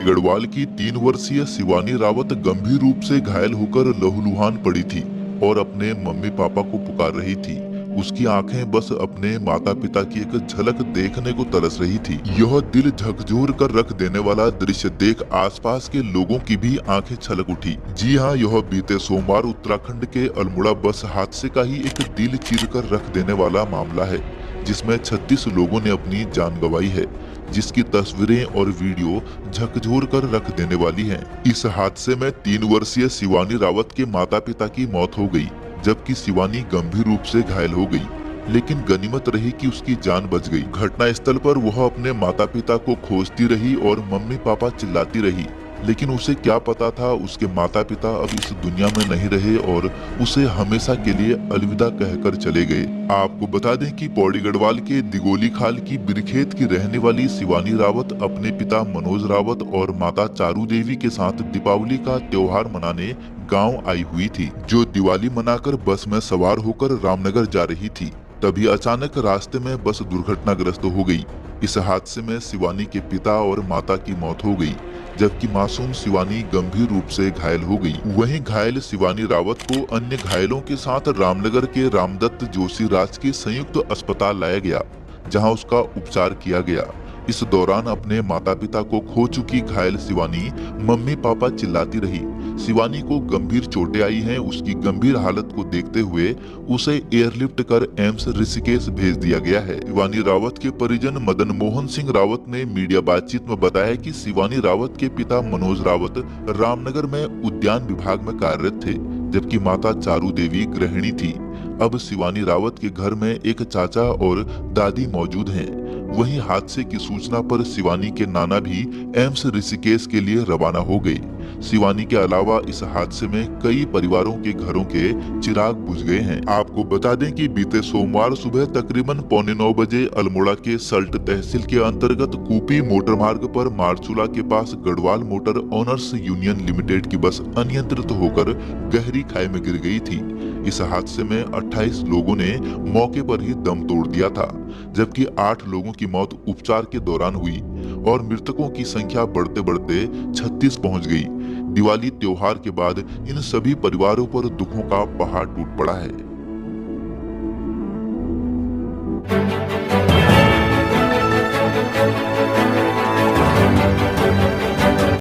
गढ़वाल की 3 वर्षीय शिवानी रावत गंभीर रूप से घायल होकर लहूलुहान पड़ी थी और अपने मम्मी पापा को पुकार रही थी। उसकी आंखें बस अपने माता पिता की एक झलक देखने को तरस रही थी। यह दिल झकझोर कर रख देने वाला दृश्य देख आसपास के लोगों की भी आंखें छलक उठी। जी हाँ, यह बीते सोमवार उत्तराखंड के अल्मोड़ा बस हादसे का ही एक दिल चीर कर रख देने वाला मामला है, जिसमें 36 लोगों ने अपनी जान गंवाई है, जिसकी तस्वीरें और वीडियो झकझोर कर रख देने वाली हैं। इस हादसे में 3 वर्षीय शिवानी रावत के माता पिता की मौत हो गई, जबकि शिवानी गंभीर रूप से घायल हो गई, लेकिन गनीमत रही कि उसकी जान बच गई। घटना स्थल पर वह अपने माता पिता को खोजती रही और मम्मी पापा चिल्लाती रही, लेकिन उसे क्या पता था उसके माता पिता अब इस दुनिया में नहीं रहे और उसे हमेशा के लिए अलविदा कहकर चले गए। आपको बता दें कि पौड़ी गढ़वाल के दिगोली खाल की बिरखेत की रहने वाली शिवानी रावत अपने पिता मनोज रावत और माता चारू देवी के साथ दीपावली का त्योहार मनाने गांव आई हुई थी। जो दिवाली मनाकर बस में सवार होकर रामनगर जा रही थी, तभी अचानक रास्ते में बस दुर्घटनाग्रस्त हो गई। इस हादसे में शिवानी के पिता और माता की मौत हो गई, जबकि मासूम शिवानी गंभीर रूप से घायल हो गई। वहीं घायल शिवानी रावत को अन्य घायलों के साथ रामनगर के रामदत्त जोशी राजकीय संयुक्त अस्पताल लाया गया, जहां उसका उपचार किया गया। इस दौरान अपने माता पिता को खो चुकी घायल शिवानी मम्मी पापा चिल्लाती रही। शिवानी को गंभीर चोटें आई हैं। उसकी गंभीर हालत को देखते हुए उसे एयरलिफ्ट कर एम्स ऋषिकेश भेज दिया गया है। शिवानी रावत के परिजन मदन मोहन सिंह रावत ने मीडिया बातचीत में बताया कि शिवानी रावत के पिता मनोज रावत रामनगर में उद्यान विभाग में कार्यरत थे, जबकि माता चारू देवी गृहिणी थी। अब शिवानी रावत के घर में एक चाचा और दादी मौजूद हैं। वहीं हादसे की सूचना पर शिवानी के नाना भी एम्स ऋषिकेश के लिए रवाना हो गए। शिवानी के अलावा इस हादसे में कई परिवारों के घरों के चिराग बुझ गए हैं। आपको बता दें कि बीते सोमवार सुबह तकरीबन 8:45 बजे अल्मोड़ा के सल्ट तहसील के अंतर्गत कूपी मोटर मार्ग पर मारचूला के पास Garhwal motor owners union limited की बस अनियंत्रित होकर गहरी खाई में गिर गई थी। इस हादसे में 28 लोगों ने मौके पर ही दम तोड़ दिया था, जबकि 8 लोगों की मौत उपचार के दौरान हुई और मृतकों की संख्या बढ़ते बढ़ते 36 पहुंच गई। दिवाली त्योहार के बाद इन सभी परिवारों पर दुखों का पहाड़ टूट पड़ा है।